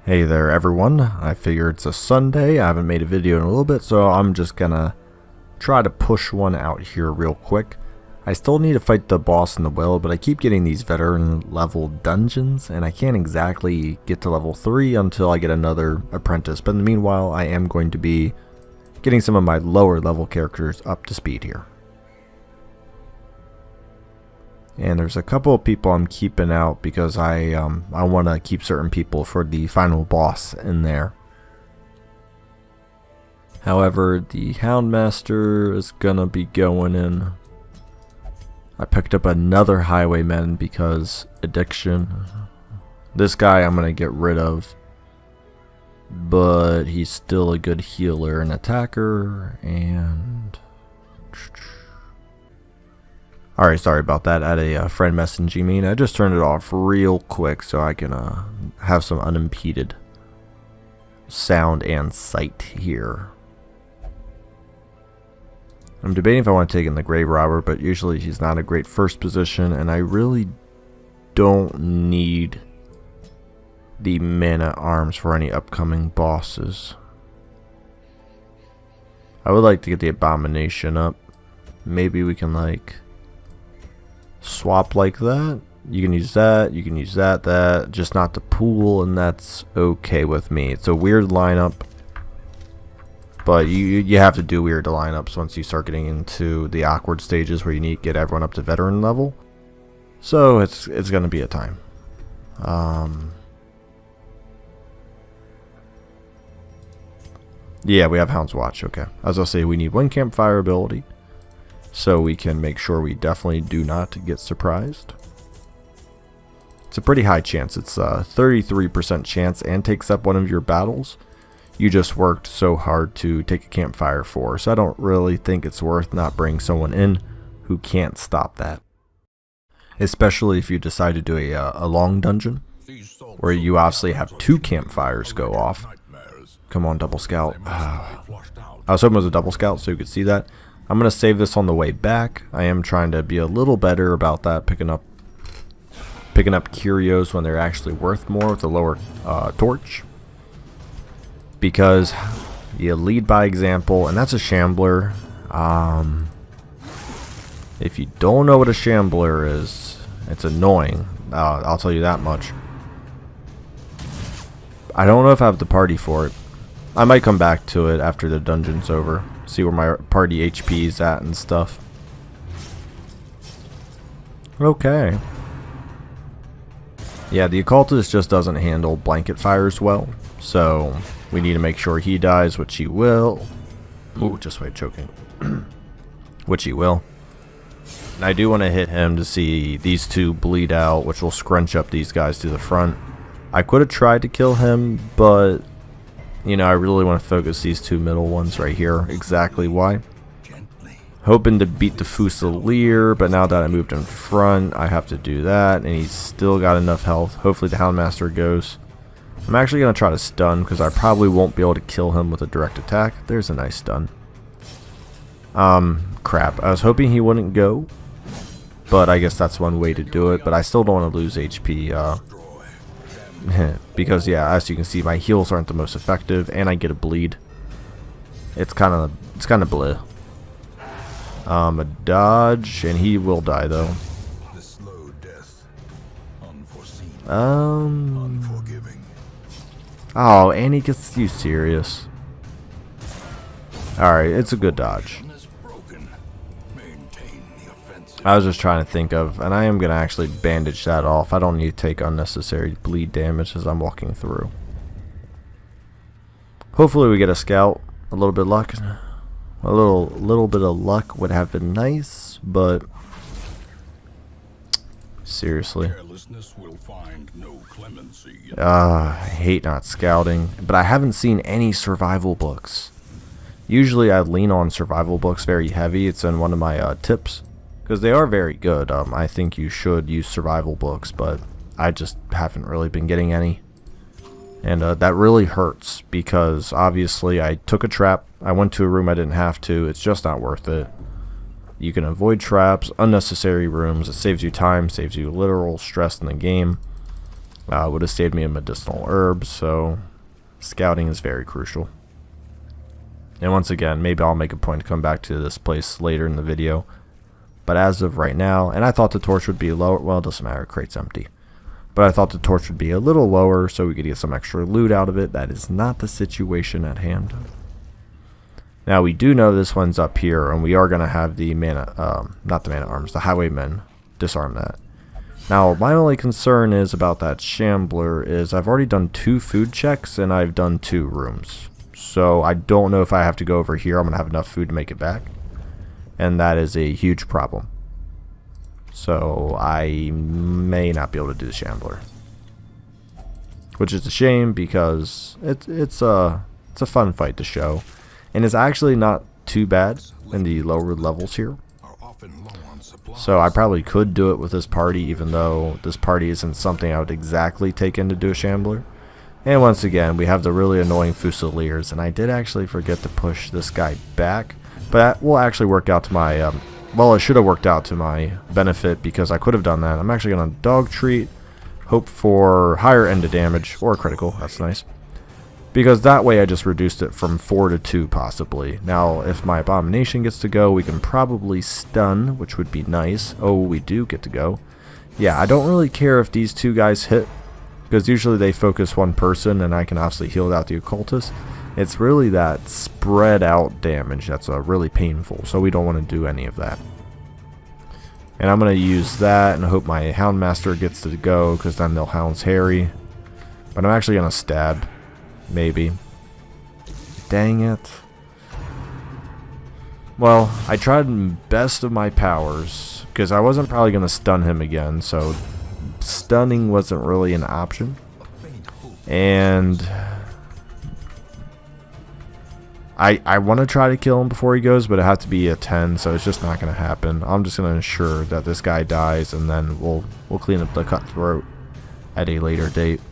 Hey there everyone, I figure it's a Sunday, I haven't made a video in a little bit, so I'm just gonna try to push one out here real quick. I still need to fight the boss in the well, but I keep getting these veteran level dungeons, and I can't exactly get to level 3 until I get another apprentice, but in the meanwhile I am going to be getting some of my lower level characters up to speed here. And there's a couple of people I'm keeping out because I want to keep certain people for the final boss in there. However, the Houndmaster is gonna be going in. I picked up another Highwayman because addiction. This guy I'm gonna get rid of, but he's still a good healer and attacker. And alright, sorry about that. I had a friend messaging me and I just turned it off real quick so I can have some unimpeded sound and sight here. I'm debating if I want to take in the Grave Robber, but usually he's not a great first position, and I really don't need the Man-at-Arms for any upcoming bosses. I would like to get the Abomination up. Maybe we can like swap like that. You can use that, you can use that, just not the pool, and that's okay with me. It's a weird lineup, but you have to do weird lineups once you start getting into the awkward stages where you need to get everyone up to veteran level. So it's gonna be a time. Yeah, we have Hound's Watch. Okay, as I'll say, we need one campfire ability, so we can make sure we definitely do not get surprised. It's a pretty high chance. It's a 33% chance and takes up one of your battles you just worked so hard to take a campfire for. So I don't really think it's worth not bringing someone in who can't stop that. Especially if you decide to do a long dungeon where you obviously have 2 campfires go off. Come on, double scout. I was hoping it was a double scout so you could see that. I'm going to save this on the way back. I am trying to be a little better about that, picking up curios when they're actually worth more with a lower torch. Because you lead by example, and that's a shambler. If you don't know what a shambler is, it's annoying. I'll tell you that much. I don't know if I have the party for it. I might come back to it after the dungeon's over. See where my party HP is at and stuff. Okay. Yeah, the Occultist just doesn't handle blanket fires well, so we need to make sure he dies, which he will. Ooh, just wait, choking. Which he will. And I do want to hit him to see these 2 bleed out, which will scrunch up these guys to the front. I could have tried to kill him, but you know, I really want to focus these 2 middle ones right here. Exactly why. Hoping to beat the Fusilier, but now that I moved in front, I have to do that, and he's still got enough health. Hopefully the Houndmaster goes. I'm actually going to try to stun, because I probably won't be able to kill him with a direct attack. There's a nice stun. Crap. I was hoping he wouldn't go, but I guess that's one way to do it, but I still don't want to lose HP, because yeah, as you can see, my heals aren't the most effective, and I get a bleed. It's kind of bleh. A dodge, and he will die though. Oh, and he gets you serious. Alright, it's a good dodge. I was just trying to think of, and I am going to actually bandage that off. I don't need to take unnecessary bleed damage as I'm walking through. Hopefully we get a scout. A little bit of luck. A little bit of luck would have been nice, but seriously. I hate not scouting, but I haven't seen any survival books. Usually I lean on survival books very heavy. It's in one of my tips, because they are very good. I think you should use survival books, but I just haven't really been getting any. And that really hurts, because obviously I took a trap. I went to a room I didn't have to. It's just not worth it. You can avoid traps, unnecessary rooms. It saves you time, saves you literal stress in the game. Would have saved me a medicinal herb, so scouting is very crucial. And once again, maybe I'll make a point to come back to this place later in the video. But as of right now, and I thought the torch would be lower. Well, it doesn't matter, crate's empty. But I thought the torch would be a little lower so we could get some extra loot out of it. That is not the situation at hand. Now we do know this one's up here, and we are going to have the not the man at arms, the highwaymen disarm that. Now my only concern is about that shambler is I've already done 2 food checks and I've done 2 rooms. So I don't know if I have to go over here. I'm going to have enough food to make it back. And that is a huge problem. So I may not be able to do the shambler. Which is a shame because it's a fun fight to show. And it's actually not too bad in the lower levels here. So I probably could do it with this party, even though this party isn't something I would exactly take in to do a shambler. And once again, we have the really annoying Fusiliers, and I did actually forget to push this guy back. But that will actually work out to my, well, it should have worked out to my benefit because I could have done that. I'm actually going to dog treat, hope for higher end of damage, or critical, that's nice. Because that way I just reduced it from 4 to 2 possibly. Now, if my abomination gets to go, we can probably stun, which would be nice. Oh, we do get to go. Yeah, I don't really care if these 2 guys hit, because usually they focus one person and I can obviously heal out the Occultist. It's really that spread out damage that's really painful, so we don't want to do any of that. And I'm going to use that and hope my Houndmaster gets to go, because then they'll Hounds Harry. But I'm actually going to stab, maybe. Dang it. Well, I tried best of my powers, because I wasn't probably going to stun him again, so stunning wasn't really an option. And I want to try to kill him before he goes, but it has to be a 10, so it's just not going to happen. I'm just going to ensure that this guy dies, and then we'll clean up the cutthroat at a later date.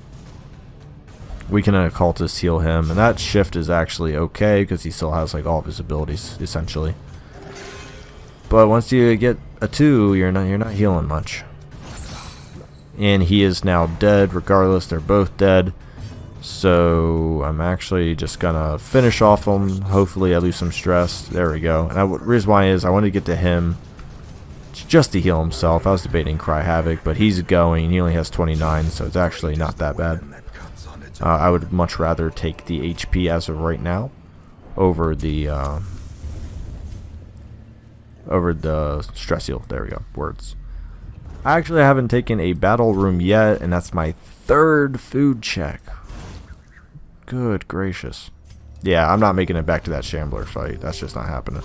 We can Occultist heal him, and that shift is actually okay because he still has like all of his abilities essentially. But once you get a 2, you're not healing much. And he is now dead regardless. They're both dead. So I'm actually just gonna finish off him. Hopefully I lose some stress. There we go. And the reason why is I wanted to get to him just to heal himself. I was debating Cry Havoc, but he's going. He only has 29, so it's actually not that bad. I would much rather take the HP as of right now over the stress heal. There we go. Words. I actually haven't taken a battle room yet, and that's my 3rd food check. Good gracious. Yeah, I'm not making it back to that Shambler fight. That's just not happening.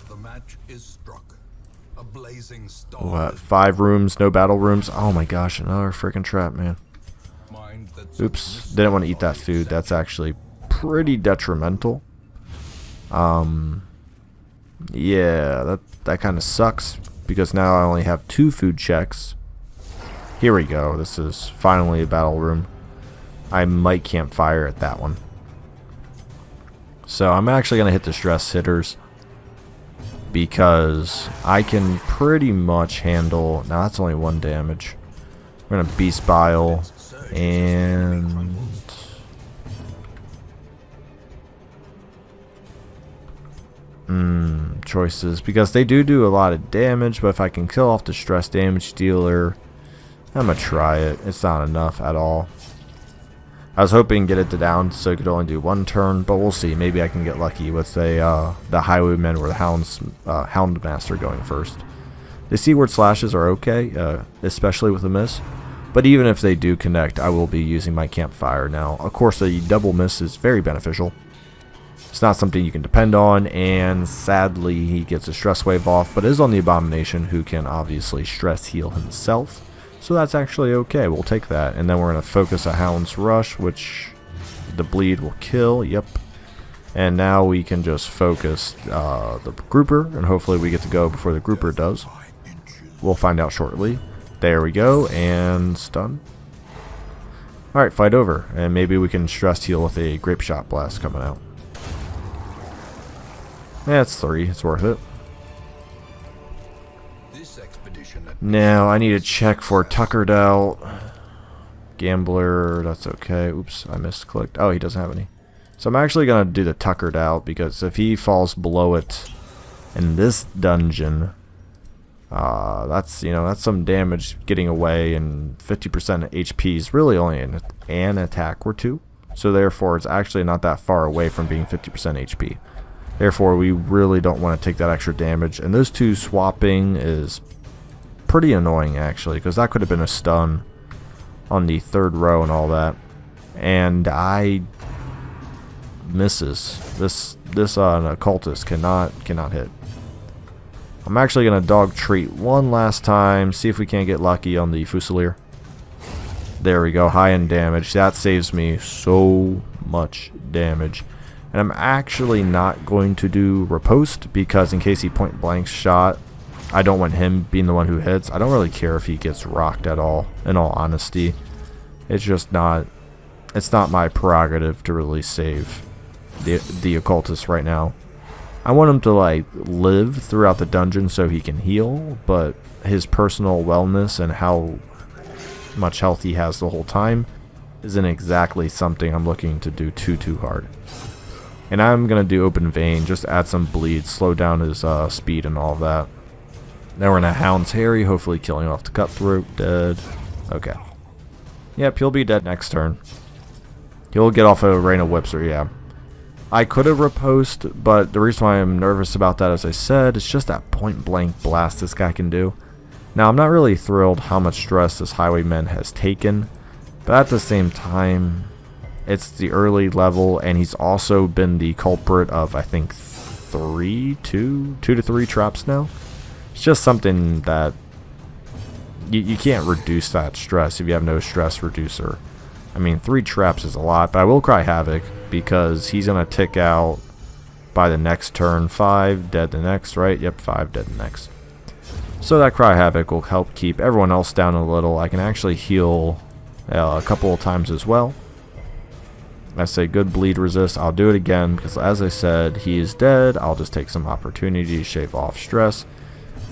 The match is struck. A blazing star. What? 5 rooms, no battle rooms? Oh my gosh, another freaking trap, man. Oops, didn't want to eat that food. That's actually pretty detrimental. Yeah, that kind of sucks because now I only have 2 food checks. Here we go. This is finally a battle room. I might campfire at that one. So I'm actually going to hit the stress hitters because I can pretty much handle... Now that's only 1 damage. We're going to Beast Bile and... choices, because they do a lot of damage, but if I can kill off the stress damage dealer, I'm gonna try it. It's not enough at all. I was hoping to get it down so it could only do 1 turn, but we'll see. Maybe I can get lucky with the Highwaymen or the Houndmaster going first. The Seaward Slashes are okay, especially with a miss, but even if they do connect, I will be using my campfire. Now, of course, a double miss is very beneficial. It's not something you can depend on, and sadly he gets a stress wave off, but is on the Abomination, who can obviously stress heal himself. So that's actually okay, we'll take that. And then we're going to focus a Hound's Rush, which the bleed will kill, yep. And now we can just focus the Grouper, and hopefully we get to go before the Grouper does. We'll find out shortly. There we go, and stun. Alright, fight over, and maybe we can stress heal with a Grape Shot Blast coming out. Yeah, it's 3. It's worth it. Now, I need to check for Tuckered Out. Gambler, that's okay. Oops, I misclicked. Oh, he doesn't have any. So I'm actually going to do the Tuckered Out, because if he falls below it in this dungeon, that's some damage getting away, and 50% HP is really only an attack or two. So therefore, it's actually not that far away from being 50% HP. Therefore, we really don't want to take that extra damage. And those two swapping is pretty annoying, actually, because that could have been a stun on the third row and all that. And I misses. This Occultist cannot hit. I'm actually going to dog treat one last time, see if we can't get lucky on the Fusilier. There we go, high end damage. That saves me so much damage. And I'm actually not going to do riposte, because in case he point blank shot, I don't want him being the one who hits. I don't really care if he gets rocked at all, in all honesty. It's just not, it's not my prerogative to really save the Occultist right now. I want him to like live throughout the dungeon so he can heal, but his personal wellness and how much health he has the whole time isn't exactly something I'm looking to do too hard. And I'm gonna do Open Vein, just add some bleed, slow down his speed and all of that. Then we're gonna Hound's Harry, hopefully killing off the Cutthroat. Dead. Okay. Yep, he'll be dead next turn. He'll get off a Rain of Whips, or yeah. I could have riposte, but the reason why I'm nervous about that, as I said, is just that point blank blast this guy can do. Now, I'm not really thrilled how much stress this Highwayman has taken, but at the same time, it's the early level, and he's also been the culprit of, I think, two to three traps now. It's just something that you can't reduce that stress if you have no stress reducer. I mean, 3 traps is a lot, but I will cry Havoc, because he's going to tick out by the next turn. 5 dead the next, right? Yep, 5 dead the next. So that Cry Havoc will help keep everyone else down a little. I can actually heal a couple of times as well. I say good bleed resist. I'll do it again, because as I said, he is dead. I'll just take some opportunity to shave off stress.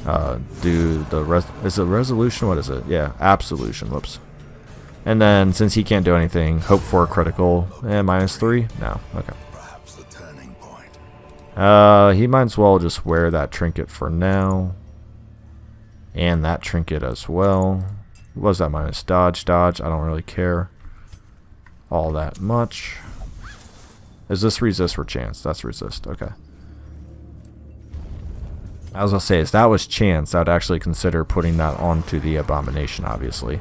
Do the is it resolution? What is it? Yeah, absolution. Whoops. And then, since he can't do anything, hope for a critical. -3? No. Okay. Perhaps the turning point. He might as well just wear that trinket for now. And that trinket as well. What was that minus? Dodge. I don't really care all that much. Is this resist or chance? That's resist. Okay. As I'll say, if that was chance, I'd actually consider putting that onto the Abomination, obviously.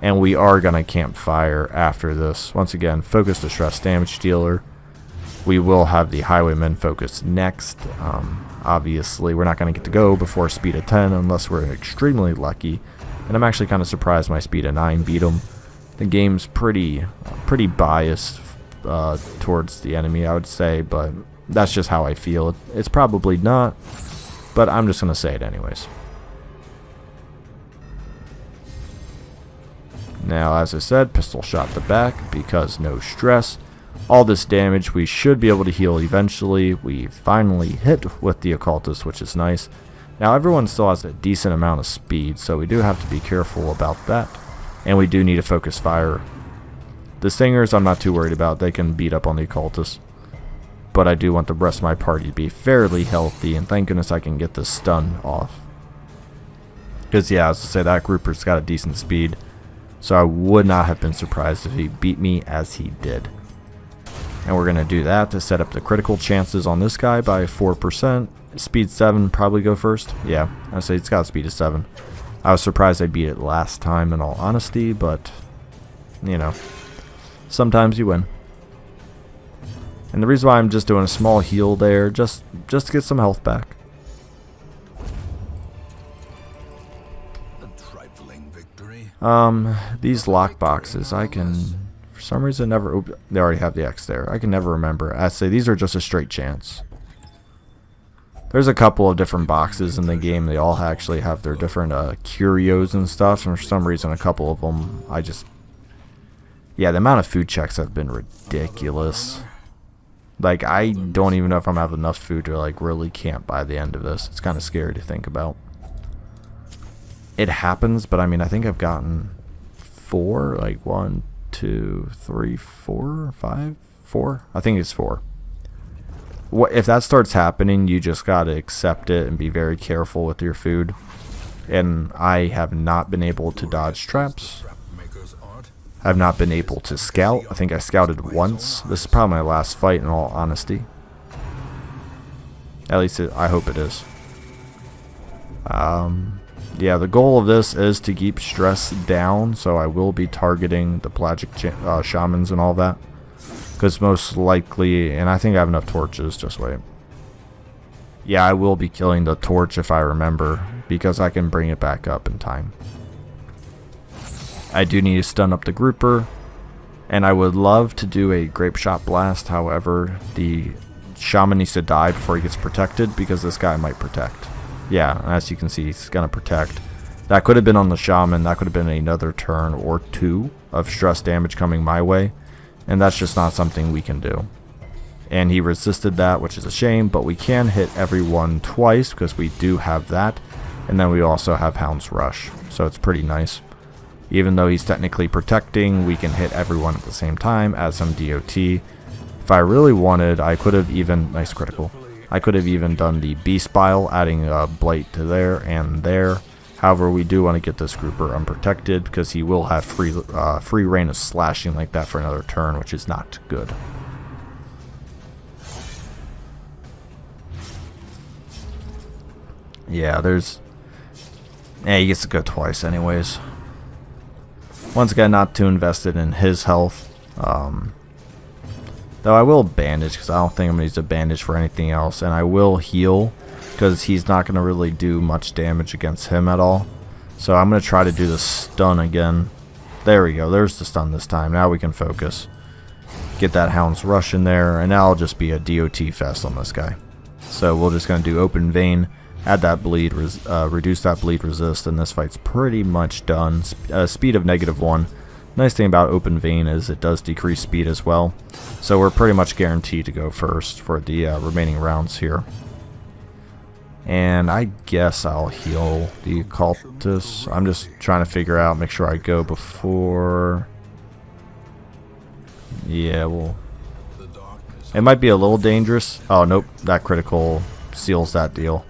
And we are going to campfire after this. Once again, focus the stress damage dealer. We will have the Highwayman focus next. Obviously, we're not going to get to go before speed of 10 unless we're extremely lucky. And I'm actually kind of surprised my speed of 9 beat him. The game's pretty biased towards the enemy, I would say, but that's just how I feel. It's probably not, but I'm just going to say it anyways. Now, as I said, pistol shot the back because no stress. All this damage, we should be able to heal eventually. We finally hit with the Occultist, which is nice. Now, everyone still has a decent amount of speed, so we do have to be careful about that. And we do need to focus fire. The Singers, I'm not too worried about. They can beat up on the Occultist. But I do want the rest of my party to be fairly healthy, and thank goodness I can get this stun off. Because, yeah, as I say, that grouper's got a decent speed. So I would not have been surprised if he beat me as he did. And we're going to do that to set up the critical chances on this guy by 4%. Speed 7, probably go first. Yeah, I say it's got speed of 7. I was surprised I beat it last time, in all honesty, but, you know, sometimes you win. And the reason why I'm just doing a small heal there, just to get some health back. These lock boxes, I can, for some reason, never, oops, they already have the X there. I can never remember. I say these are just a straight chance. There's a couple of different boxes in the game. They all actually have their different curios and stuff, and for some reason, a couple of them, yeah, the amount of food checks have been ridiculous. Like, I don't even know if I'm gonna have enough food to, like, really camp by the end of this. It's kind of scary to think about. It happens, but I mean, I think I've gotten 4, like 1, 2, 3, 4, 5, 4. I think it's 4. If that starts happening, you just gotta accept it and be very careful with your food. And I have not been able to dodge traps. I've not been able to scout. I think I scouted once. This is probably my last fight in all honesty. At least I hope it is. Yeah, the goal of this is to keep stress down, so I will be targeting the pelagic shamans and all that. Because most likely, and I think I have enough torches, just wait. Yeah, I will be killing the torch if I remember, because I can bring it back up in time. I do need to stun up the grouper, and I would love to do a grape shot blast. However, the shaman needs to die before he gets protected, because this guy might protect. Yeah, as you can see, he's gonna protect. That could have been on the shaman. That could have been another turn or 2 of stress damage coming my way, and that's just not something we can do. And he resisted that, which is a shame, but we can hit everyone twice because we do have that, and then we also have Hound's Rush, so it's pretty nice. Even though he's technically protecting, we can hit everyone at the same time, add some DOT. If I really wanted, I could have even, nice critical, I could have even done the Beast Bile, adding a Blight to there and there. However, we do want to get this grouper unprotected because he will have free reign of slashing like that for another turn, which is not good. Yeah, he gets to go twice anyways. Once again, not too invested in his health. Though I will bandage, because I don't think I'm going to use a bandage for anything else. And I will heal, because he's not going to really do much damage against him at all. So I'm going to try to do the stun again. There we go. There's the stun this time. Now we can focus. Get that Hound's Rush in there. And now I'll just be a DOT fest on this guy. So we're just going to do Open Vein. Add that bleed, reduce that bleed resist, and this fight's pretty much done. Speed of -1. Nice thing about Open Vein is it does decrease speed as well. So we're pretty much guaranteed to go first for the remaining rounds here. And I guess I'll heal the Occultist. I'm just trying to figure out, make sure I go before... Yeah, well... It might be a little dangerous. Oh, nope. That critical seals that deal.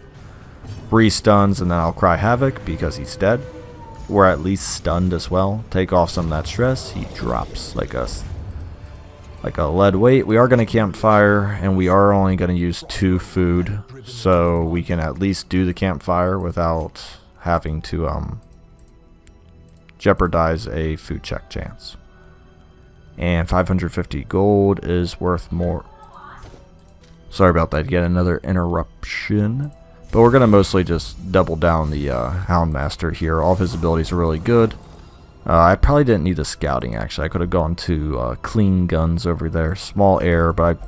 Re-stuns, and then I'll cry Havoc because he's dead. We're at least stunned as well. Take off some of that stress. He drops like a lead weight. We are going to campfire, and we are only going to use 2 food, so we can at least do the campfire without having to jeopardize a food check chance. And 550 gold is worth more. Sorry about that. Get another interruption. But we're going to mostly just double down the Houndmaster here. All of his abilities are really good. I probably didn't need the scouting, actually. I could have gone to clean guns over there. Small error, but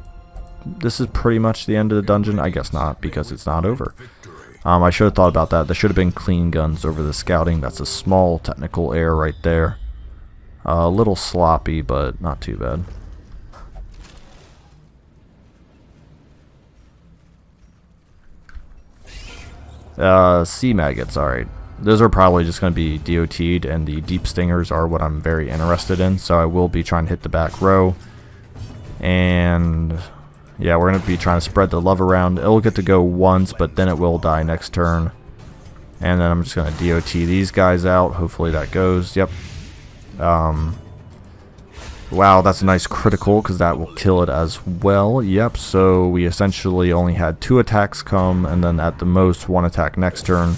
this is pretty much the end of the dungeon. I guess not, because it's not over. I should have thought about that. There should have been clean guns over the scouting. That's a small technical error right there. A little sloppy, but not too bad. Sea maggots, alright. Those are probably just going to be DOT'd, and the deep stingers are what I'm very interested in, so I will be trying to hit the back row. And yeah, we're going to be trying to spread the love around. It'll get to go once, but then it will die next turn. And then I'm just going to DOT these guys out. Hopefully that goes. Yep. Wow, that's a nice critical, because that will kill it as well. Yep, so we essentially only had 2 attacks come, and then at the most 1 attack next turn.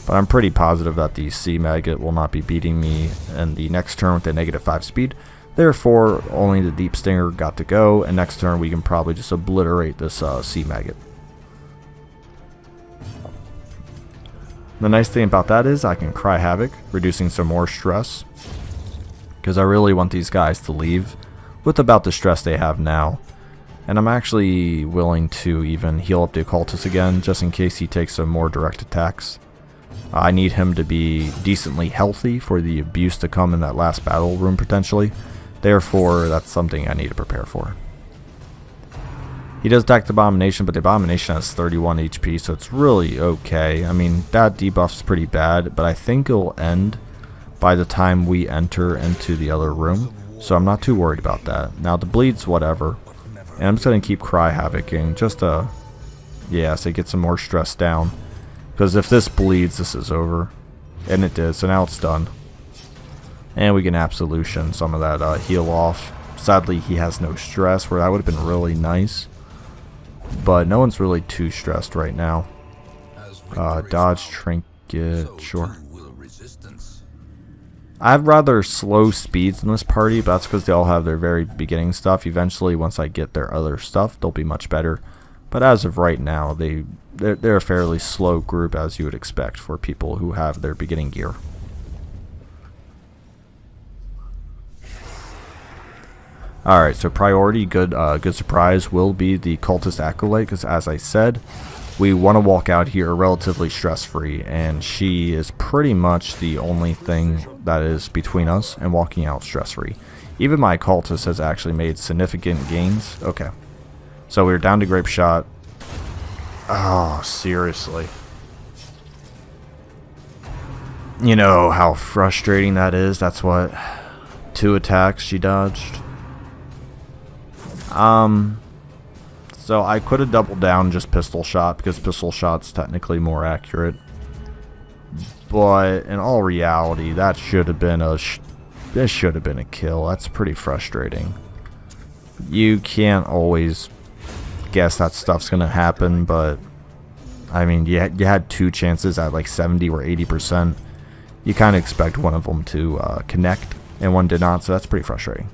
But I'm pretty positive that the Sea Maggot will not be beating me in the next turn with a -5 speed. Therefore, only the Deep Stinger got to go, and next turn we can probably just obliterate this Sea Maggot. The nice thing about that is I can cry Havoc, reducing some more stress. Because I really want these guys to leave with about the stress they have now. And I'm actually willing to even heal up the Occultist again, just in case he takes some more direct attacks. I need him to be decently healthy for the abuse to come in that last battle room potentially. Therefore, that's something I need to prepare for. He does attack the Abomination, but the Abomination has 31 HP, so it's really okay. I mean, that debuff's pretty bad, but I think it'll end by the time we enter into the other room. So I'm not too worried about that. Now the bleed's whatever. And I'm just going to keep Cry Havocing just to, yeah, so get some more stress down. Because if this bleeds, this is over. And it did, so now it's done. And we can Absolution some of that heal off. Sadly, he has no stress, where that would have been really nice. But no one's really too stressed right now. Dodge Trinket, sure. I have rather slow speeds in this party, but that's because they all have their very beginning stuff. Eventually, once I get their other stuff, they'll be much better. But as of right now, they're a fairly slow group, as you would expect for people who have their beginning gear. Alright, so priority, good surprise, will be the Cultist Acolyte, because as I said, we want to walk out here relatively stress-free, and she is pretty much the only thing that is between us and walking out stress-free. Even my Occultist has actually made significant gains. Okay, so we're down to Grape Shot. Oh, seriously. You know how frustrating that is? That's what 2 attacks she dodged. So I could have doubled down just Pistol Shot, because Pistol Shot's technically more accurate. But in all reality, that should have been a kill. That's pretty frustrating. You can't always guess that stuff's gonna happen, but I mean, you had 2 chances at like 70 or 80%. You kind of expect one of them to connect, and one did not, so that's pretty frustrating.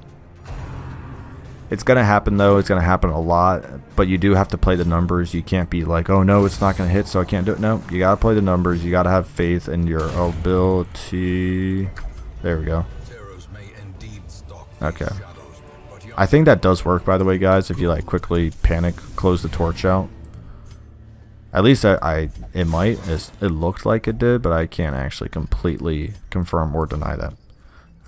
It's going to happen, though. It's going to happen a lot, but you do have to play the numbers. You can't be like, oh, no, it's not going to hit, so I can't do it. No, you got to play the numbers. You got to have faith in your ability. There we go. Okay. I think that does work, by the way, guys, if you, like, quickly panic, close the torch out. At least it might. It looked like it did, but I can't actually completely confirm or deny that.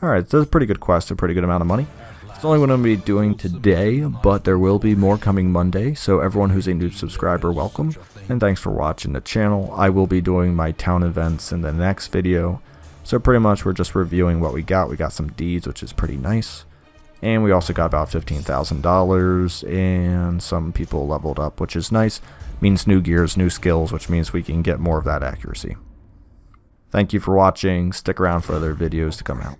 Alright, this is a pretty good quest, a pretty good amount of money. It's only what I'm going to be doing today, but there will be more coming Monday, so everyone who's a new subscriber, welcome, and thanks for watching the channel. I will be doing my town events in the next video, so pretty much we're just reviewing what we got. We got some deeds, which is pretty nice, and we also got about $15,000, and some people leveled up, which is nice. Means new gears, new skills, which means we can get more of that accuracy. Thank you for watching. Stick around for other videos to come out.